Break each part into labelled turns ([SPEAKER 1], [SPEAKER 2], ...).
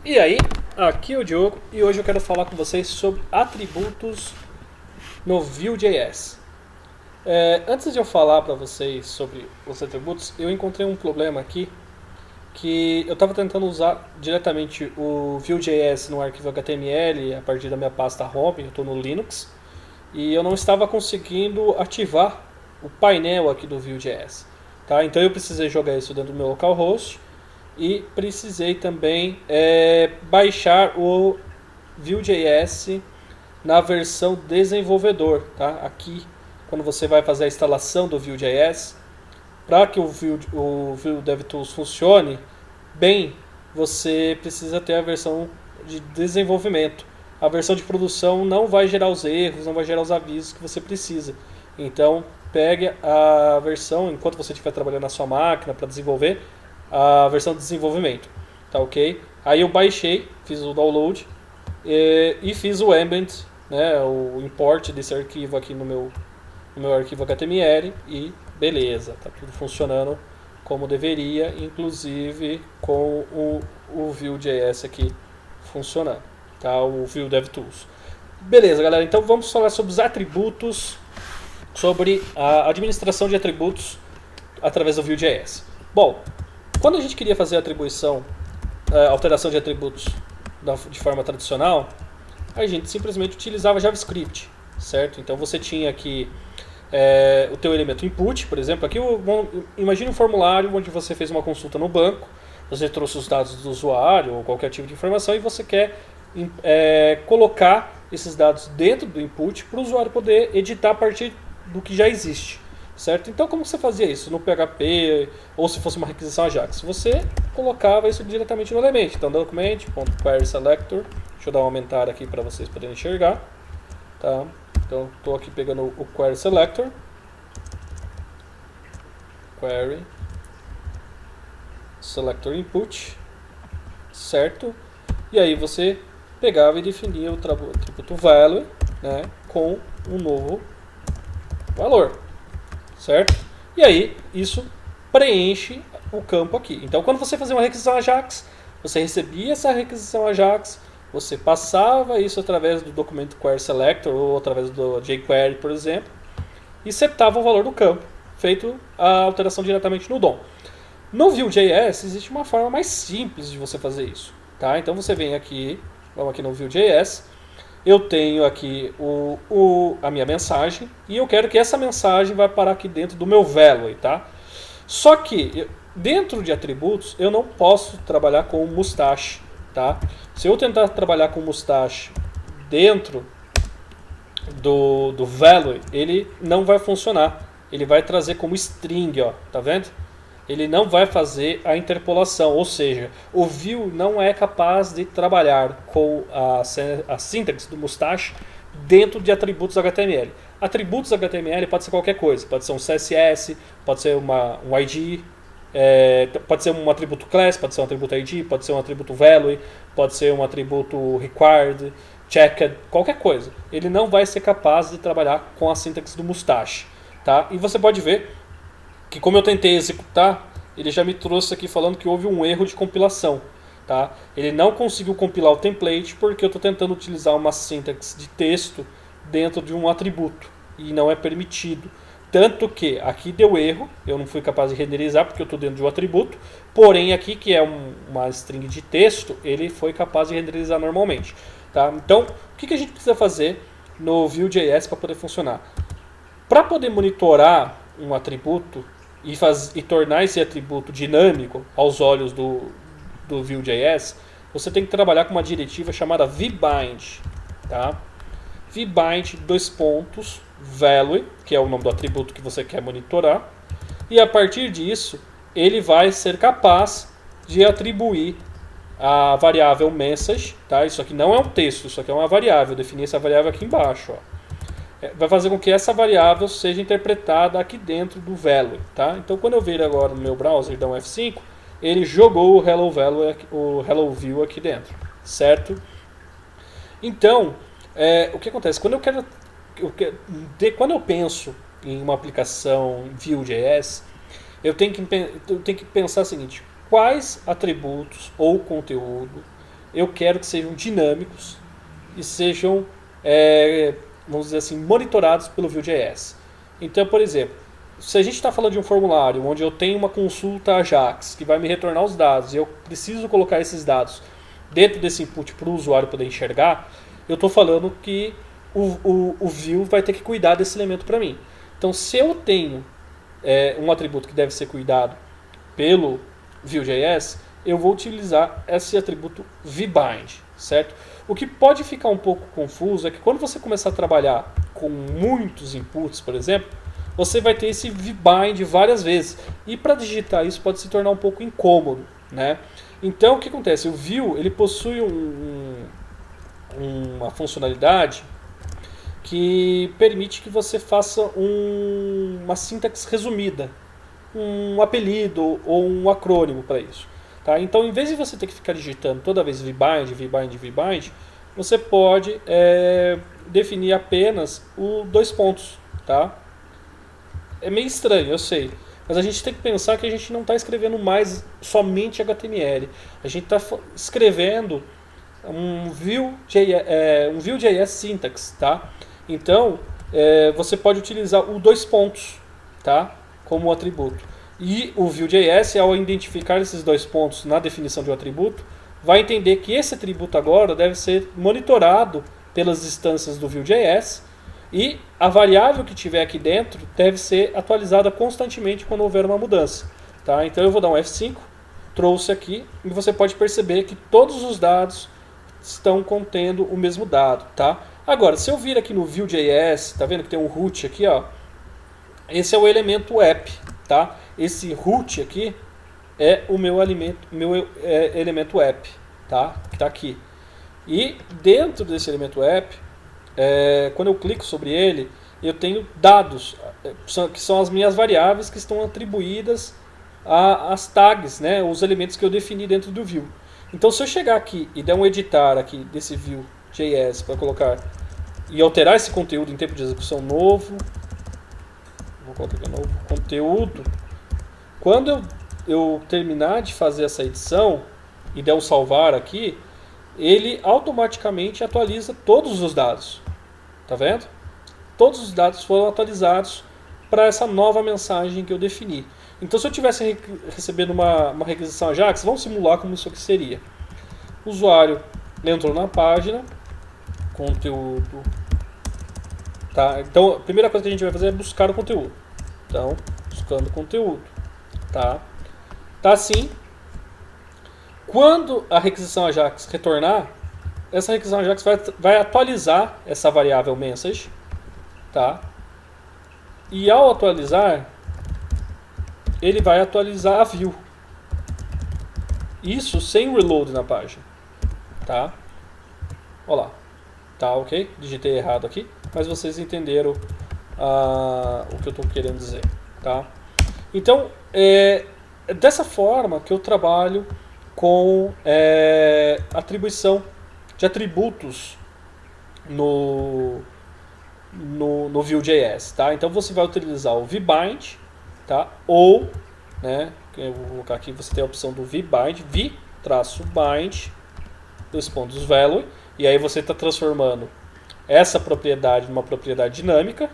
[SPEAKER 1] E aí, aqui é o Diogo e hoje eu quero falar com vocês sobre atributos no Vue.js. Antes de eu falar para vocês sobre os atributos, eu encontrei um problema aqui que eu estava tentando usar diretamente o Vue.js no arquivo HTML a partir da minha pasta home, eu estou no Linux, e eu não estava conseguindo ativar o painel aqui do Vue.js. Tá? Então eu precisei jogar isso dentro do meu localhost e precisei também baixar o Vue.js na versão desenvolvedor. Tá? Aqui, quando você vai fazer a instalação do Vue.js, para que o Vue DevTools funcione bem, você precisa ter a versão de desenvolvimento. A versão de produção não vai gerar os erros, não vai gerar os avisos que você precisa. Então, pegue a versão, enquanto você estiver trabalhando na sua máquina para desenvolver, a versão de desenvolvimento. Tá ok? Aí eu baixei, fiz o download e fiz o ambient, né, o import desse arquivo aqui no meu arquivo HTML e beleza, tá tudo funcionando como deveria, inclusive com o Vue.js aqui funcionando, tá? O Vue DevTools. Beleza, galera, então vamos falar sobre os atributos, sobre a administração de atributos através do Vue.js. Bom, quando a gente queria fazer a atribuição, alteração de atributos de forma tradicional, a gente simplesmente utilizava JavaScript, certo? Então você tinha aqui o teu elemento input, por exemplo, aqui imagine um formulário onde você fez uma consulta no banco, você trouxe os dados do usuário ou qualquer tipo de informação e você quer colocar esses dados dentro do input para o usuário poder editar a partir do que já existe, certo? Então como você fazia isso no PHP ou se fosse uma requisição Ajax? Você colocava isso diretamente no elemento, então document.querySelector, deixa eu dar um aumentar aqui para vocês poderem enxergar, tá? Então, estou aqui pegando o Query Selector. Query Selector Input. Certo? E aí você pegava e definia o atributo value, né, com um novo valor. Certo? E aí isso preenche o campo aqui. Então, quando você fazia uma requisição Ajax, você recebia essa requisição Ajax, você passava isso através do documento Query Selector ou através do jQuery, por exemplo, e setava o valor do campo, feito a alteração diretamente no DOM. No Vue.js existe uma forma mais simples de você fazer isso. Tá? Então você vem aqui, vamos aqui no Vue.js, eu tenho aqui a minha mensagem e eu quero que essa mensagem vá parar aqui dentro do meu value. Tá? Só que dentro de atributos eu não posso trabalhar com o mustache. Tá? Se eu tentar trabalhar com mustache dentro do value, ele não vai funcionar. Ele vai trazer como string, ó, tá vendo? Ele não vai fazer a interpolação, ou seja, o Vue não é capaz de trabalhar com a sintaxe do mustache dentro de atributos HTML. Atributos HTML pode ser qualquer coisa, pode ser um CSS, pode ser um ID, pode ser um atributo class, pode ser um atributo ID, pode ser um atributo value, pode ser um atributo required, checked, qualquer coisa. Ele não vai ser capaz de trabalhar com a sintaxe do mustache. Tá? E você pode ver que como eu tentei executar, ele já me trouxe aqui falando que houve um erro de compilação. Tá? Ele não conseguiu compilar o template porque eu estou tentando utilizar uma sintaxe de texto dentro de um atributo e não é permitido. Tanto que aqui deu erro, eu não fui capaz de renderizar porque eu estou dentro de um atributo, porém aqui que é uma string de texto, ele foi capaz de renderizar normalmente. Tá? Então, o que a gente precisa fazer no Vue.js para poder funcionar? Para poder monitorar um atributo e tornar esse atributo dinâmico aos olhos do Vue.js, você tem que trabalhar com uma diretiva chamada vbind. Tá? Vbind, value, que é o nome do atributo que você quer monitorar, e a partir disso ele vai ser capaz de atribuir a variável message, tá? Isso aqui não é um texto, isso aqui é uma variável, eu defini essa variável aqui embaixo, ó. Vai fazer com que essa variável seja interpretada aqui dentro do value, tá? Então quando eu vir agora no meu browser, dar um F5, ele jogou o Hello View aqui dentro, certo? Então, o que acontece? Quando eu penso em uma aplicação Vue.js, eu tenho que pensar o seguinte: quais atributos ou conteúdo eu quero que sejam dinâmicos e sejam, vamos dizer assim, monitorados pelo Vue.js. Então, por exemplo, se a gente está falando de um formulário onde eu tenho uma consulta Ajax que vai me retornar os dados e eu preciso colocar esses dados dentro desse input para o usuário poder enxergar, eu estou falando que o Vue vai ter que cuidar desse elemento para mim. Então, se eu tenho um atributo que deve ser cuidado pelo Vue.js, eu vou utilizar esse atributo vBind, certo? O que pode ficar um pouco confuso é que quando você começar a trabalhar com muitos inputs, por exemplo, você vai ter esse vBind várias vezes. E para digitar isso pode se tornar um pouco incômodo, né? Então o que acontece? O Vue ele possui uma funcionalidade que permite que você faça uma sintaxe resumida, um apelido ou um acrônimo para isso. Tá? Então, em vez de você ter que ficar digitando toda vez vBind, vBind, vBind, você pode definir apenas o 2 pontos. Tá? É meio estranho, eu sei. Mas a gente tem que pensar que a gente não está escrevendo mais somente HTML. A gente está escrevendo um Vue.js syntax. Tá? Então, você pode utilizar o 2 pontos, tá? Como atributo. E o Vue.js, ao identificar esses 2 pontos na definição de um atributo, vai entender que esse atributo agora deve ser monitorado pelas instâncias do Vue.js e a variável que tiver aqui dentro deve ser atualizada constantemente quando houver uma mudança. Tá? Então eu vou dar um F5, trouxe aqui, e você pode perceber que todos os dados estão contendo o mesmo dado. Tá? Agora, se eu vir aqui no Vue.js, tá vendo que tem um root aqui, ó? Esse é o elemento app, tá? Esse root aqui é o meu elemento app, tá? Que está aqui. E dentro desse elemento app, quando eu clico sobre ele, eu tenho dados, que são as minhas variáveis que estão atribuídas às tags, né? Os elementos que eu defini dentro do Vue. Então, se eu chegar aqui e der um editar aqui desse Vue.js para colocar e alterar esse conteúdo em tempo de execução novo, vou colocar aqui novo conteúdo. Quando eu terminar de fazer essa edição e der um salvar aqui, ele automaticamente atualiza todos os dados. Tá vendo? Todos os dados foram atualizados para essa nova mensagem que eu defini. Então, se eu estivesse recebendo uma requisição Ajax, vamos simular como isso aqui seria. O usuário entrou na página, conteúdo. Tá? Então, a primeira coisa que a gente vai fazer é buscar o conteúdo. Então, buscando conteúdo. Tá? Tá assim. Quando a requisição Ajax retornar, essa requisição Ajax vai atualizar essa variável message. Tá? E ao atualizar, ele vai atualizar a view. Isso sem reload na página. Tá? Olha lá. Tá, ok? Digitei errado aqui, mas vocês entenderam o que eu estou querendo dizer. Tá? Então, é dessa forma que eu trabalho com atribuição de atributos no Vue.js. Tá? Então, você vai utilizar o vBind, tá? Ou, né, eu vou colocar aqui, você tem a opção do vBind, v-bind, 2 pontos value, e aí você está transformando essa propriedade numa propriedade dinâmica,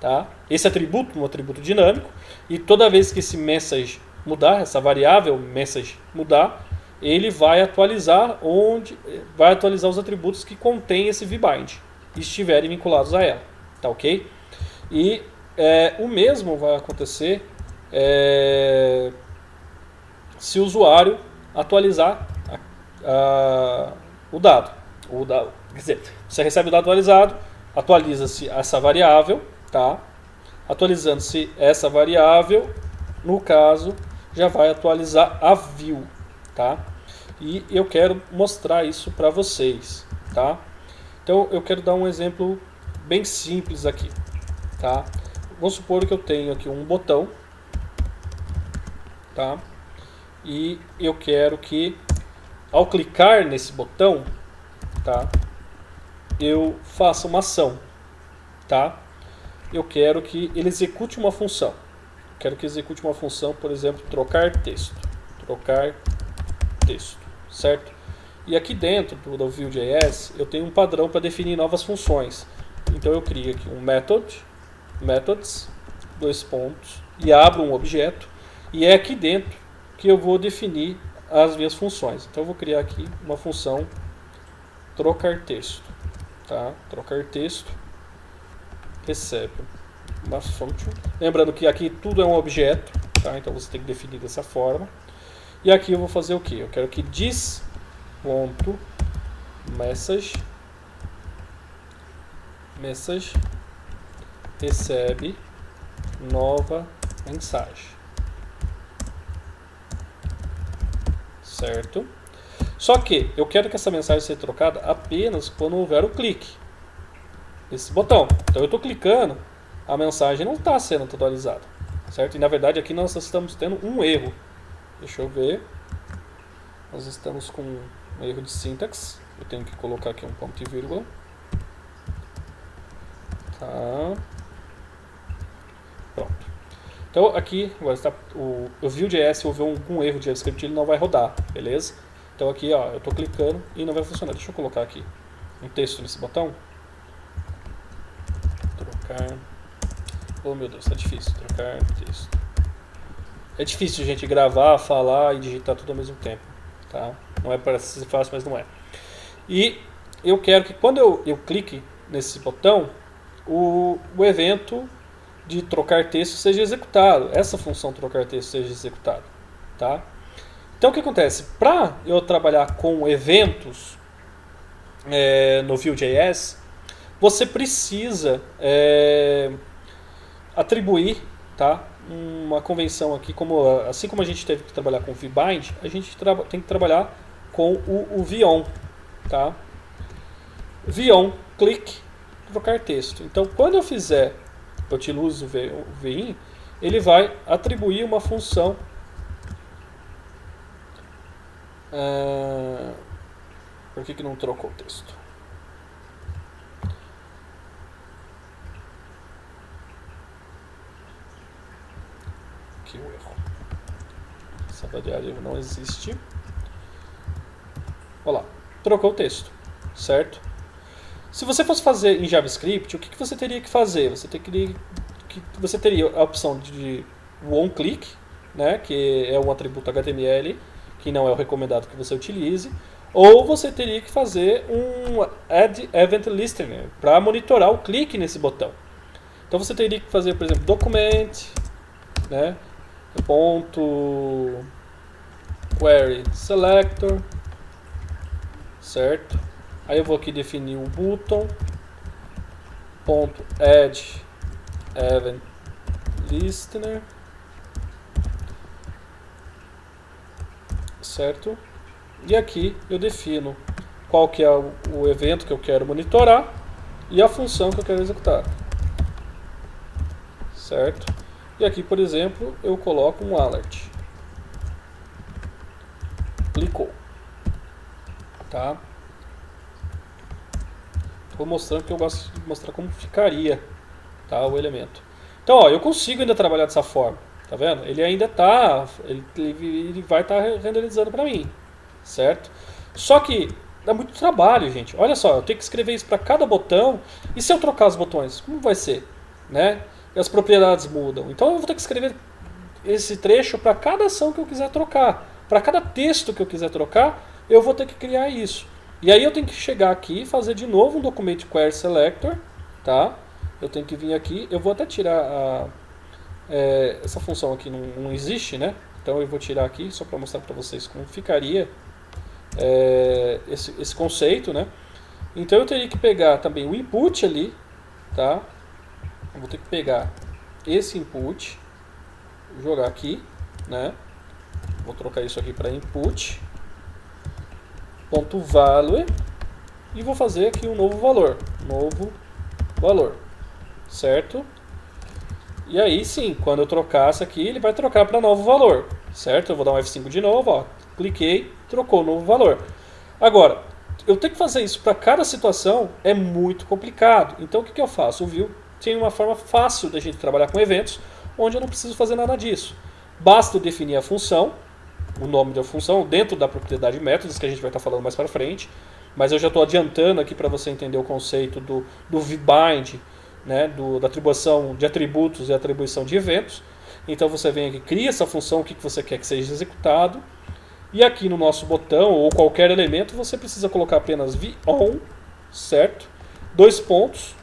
[SPEAKER 1] tá? Esse atributo num atributo dinâmico, e toda vez que esse message mudar, essa variável message mudar, ele vai atualizar os atributos que contém esse vBind e estiverem vinculados a ela, tá ok? E o mesmo vai acontecer se o usuário atualizar o dado. Quer dizer, você recebe o dado atualizado, atualiza-se essa variável, tá? Atualizando-se essa variável, no caso, já vai atualizar a view, tá? E eu quero mostrar isso para vocês, tá? Então eu quero dar um exemplo bem simples aqui, tá? Vamos supor que eu tenho aqui um botão, tá? E eu quero que, ao clicar nesse botão, tá, eu faça uma ação, tá? Eu quero que ele execute uma função. Quero que execute uma função, por exemplo, trocar texto, certo? E aqui dentro do Vue.js eu tenho um padrão para definir novas funções. Então eu crio aqui um methods, dois pontos, e abro um objeto. E é aqui dentro que eu vou definir as minhas funções. Então eu vou criar aqui uma função trocar texto. Tá? Trocar texto recebe uma function. Lembrando que aqui tudo é um objeto, tá? Então você tem que definir dessa forma. E aqui eu vou fazer o que? Eu quero que this.message recebe nova mensagem. Certo? Só que eu quero que essa mensagem seja trocada apenas quando houver o clique nesse botão. Então eu estou clicando, a mensagem não está sendo atualizada, certo? E na verdade aqui nós estamos tendo um erro. Deixa eu ver. Nós estamos com um erro de sintaxe. Eu tenho que colocar aqui um ponto e vírgula. Tá. Pronto. Então aqui agora está o Vue.js, se houver algum erro de JavaScript, ele não vai rodar, beleza? Então aqui, ó, eu estou clicando e não vai funcionar. Deixa eu colocar aqui um texto nesse botão. Trocar. Oh meu Deus, tá difícil. Trocar texto. É difícil, gente, gravar, falar e digitar tudo ao mesmo tempo, tá? Não é, parece ser fácil, mas não é. E eu quero que quando eu clique nesse botão, o evento de trocar texto seja executado. Essa função trocar texto seja executada, tá? Então o que acontece? Para eu trabalhar com eventos no Vue.js, você precisa atribuir, tá, uma convenção aqui, assim como a gente teve que trabalhar com o vbind, a gente tem que trabalhar com o VON, tá? VON, click, trocar texto. Então quando eu utilizo o VIN, ele vai atribuir uma função por que não trocou o texto? Aqui o erro. Essa variável não existe. Olha lá, trocou o texto, certo? Se você fosse fazer em JavaScript, o que você teria que fazer? Você teria a opção de onClick, né, que é um atributo HTML, que não é o recomendado que você utilize, ou você teria que fazer um Add Event Listener para monitorar o clique nesse botão. Então você teria que fazer, por exemplo, document, né, ponto query selector, certo? Aí eu vou aqui definir um button, ponto add event listener, certo? E aqui eu defino qual que é o evento que eu quero monitorar e a função que eu quero executar, certo? E aqui, por exemplo, eu coloco um alert. Clicou, tá? Estou mostrando que eu gosto de mostrar como ficaria, tá, o elemento. Então, ó, eu consigo ainda trabalhar dessa forma, tá vendo? Ele ainda está, ele vai estar renderizando para mim, certo? Só que dá muito trabalho, gente. Olha só, eu tenho que escrever isso para cada botão. E se eu trocar os botões, como vai ser, né? E as propriedades mudam. Então eu vou ter que escrever esse trecho para cada ação que eu quiser trocar. Para cada texto que eu quiser trocar, eu vou ter que criar isso. E aí eu tenho que chegar aqui e fazer de novo um document query selector, tá? Eu tenho que vir aqui, eu vou até tirar essa função aqui não existe, né? Então eu vou tirar aqui só para mostrar para vocês como ficaria esse conceito, né? Então eu teria que pegar também o input ali, tá? Eu vou ter que pegar esse input, jogar aqui, né? Vou trocar isso aqui para input ponto value e vou fazer aqui um novo valor, certo? E aí sim, quando eu trocar isso aqui, ele vai trocar para novo valor, certo? Eu vou dar um F5 de novo, ó, cliquei, trocou o novo valor. Agora, eu tenho que fazer isso para cada situação, é muito complicado. Então o que eu faço? O Vue tem uma forma fácil da gente trabalhar com eventos, onde eu não preciso fazer nada disso. Basta eu definir a função, o nome da função dentro da propriedade métodos, que a gente vai estar falando mais para frente. Mas eu já estou adiantando aqui para você entender o conceito do vbind, né, da atribuição de atributos e atribuição de eventos. Então você vem aqui, cria essa função, o que você quer que seja executado. E aqui no nosso botão, ou qualquer elemento, você precisa colocar apenas VON, certo? 2 pontos.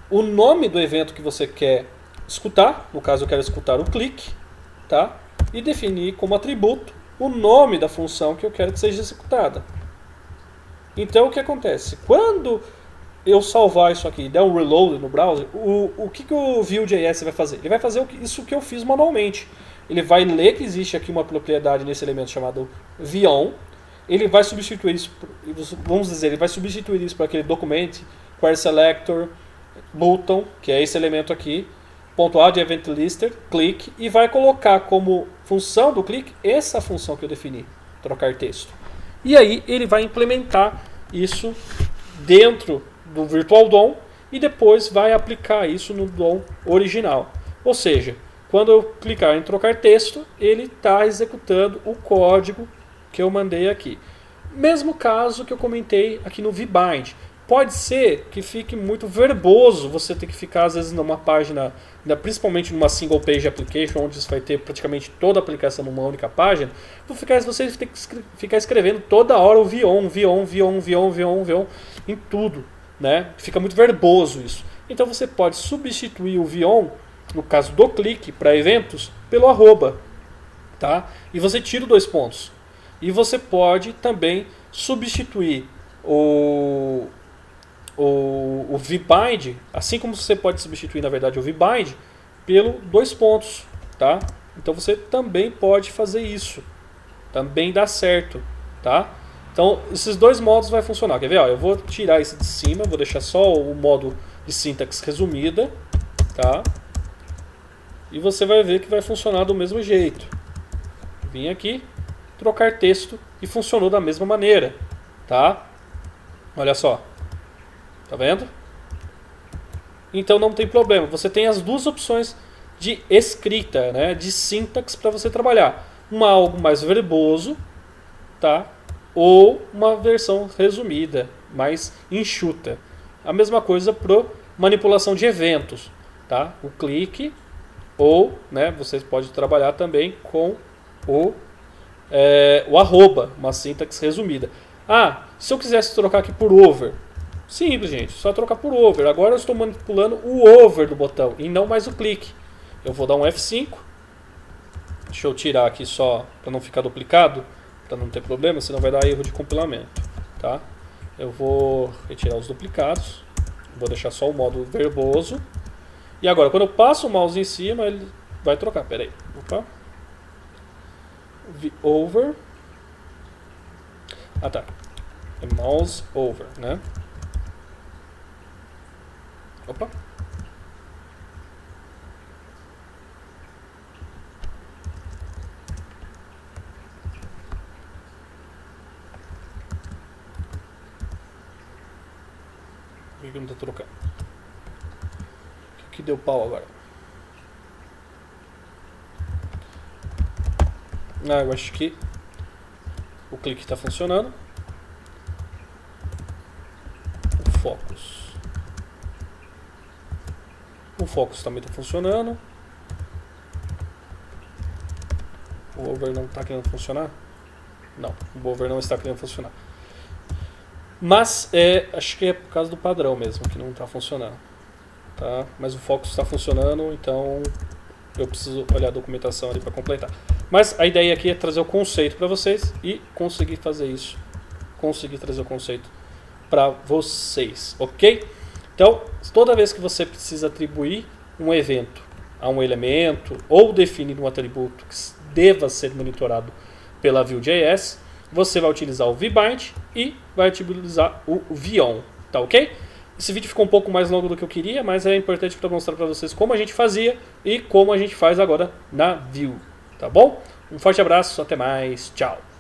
[SPEAKER 1] O nome do evento que você quer escutar, no caso eu quero escutar o clique, tá? E definir como atributo o nome da função que eu quero que seja executada. Então o que acontece? Quando eu salvar isso aqui e der um reload no browser, o que o Vue.js vai fazer? Ele vai fazer isso que eu fiz manualmente. Ele vai ler que existe aqui uma propriedade nesse elemento chamado VON. Ele vai substituir isso, vamos dizer, ele vai substituir isso para aquele document, query selector, button, que é esse elemento aqui, .add event lister, click, e vai colocar como função do click essa função que eu defini, trocar texto. E aí ele vai implementar isso dentro do Virtual DOM e depois vai aplicar isso no DOM original. Ou seja, quando eu clicar em trocar texto, ele está executando o código que eu mandei aqui. Mesmo caso que eu comentei aqui no vbind. Pode ser que fique muito verboso você ter que ficar, às vezes, numa página, principalmente numa single page application, onde você vai ter praticamente toda a aplicação numa única página, você tem que ficar escrevendo toda hora o VON em tudo, né? Fica muito verboso isso. Então você pode substituir o VON, no caso do clique para eventos, pelo arroba, tá? E você tira 2 pontos. E você pode também substituir o vbind, assim como você pode substituir, na verdade, o vbind pelo 2 pontos, tá? Então você também pode fazer isso. Também dá certo, tá? Então esses 2 modos vai funcionar. Quer ver? Ó, eu vou tirar esse de cima, vou deixar só o modo de sintaxe resumida, tá? E você vai ver que vai funcionar do mesmo jeito. Vim aqui, trocar texto e funcionou da mesma maneira, tá? Olha só. Tá vendo? Então não tem problema. Você tem as 2 opções de escrita, né, de sintaxe para você trabalhar. Algo mais verboso, tá? Ou uma versão resumida, mais enxuta. A mesma coisa para manipulação de eventos, tá? O clique ou, né, você pode trabalhar também com o arroba, uma sintaxe resumida. Ah, se eu quisesse trocar aqui por over, simples, gente, só trocar por over. Agora eu estou manipulando o over do botão e não mais o clique. Eu vou dar um F5. Deixa eu tirar aqui só para não ficar duplicado, para não ter problema, senão vai dar erro de compilamento, tá? Eu vou retirar os duplicados, vou deixar só o modo verboso. E agora, quando eu passo o mouse em cima, ele vai trocar. Pera aí. Opa. Over. Ah, tá. É mouse over, né? Opa. Por que não tá trocando? O que deu pau agora? Ah, eu acho que o clique está funcionando. O focus. O focus também está funcionando. O over não está querendo funcionar? Não, o over não está querendo funcionar. Mas acho que é por causa do padrão mesmo que não está funcionando. Tá? Mas o focus está funcionando, então eu preciso olhar a documentação ali para completar. Mas a ideia aqui é trazer o conceito para vocês e conseguir fazer isso. Conseguir trazer o conceito para vocês, ok? Então, toda vez que você precisa atribuir um evento a um elemento ou definir um atributo que deva ser monitorado pela Vue.js, você vai utilizar o vbind e vai utilizar o VON, tá ok? Esse vídeo ficou um pouco mais longo do que eu queria, mas é importante para mostrar para vocês como a gente fazia e como a gente faz agora na Vue, tá bom? Um forte abraço, até mais, tchau!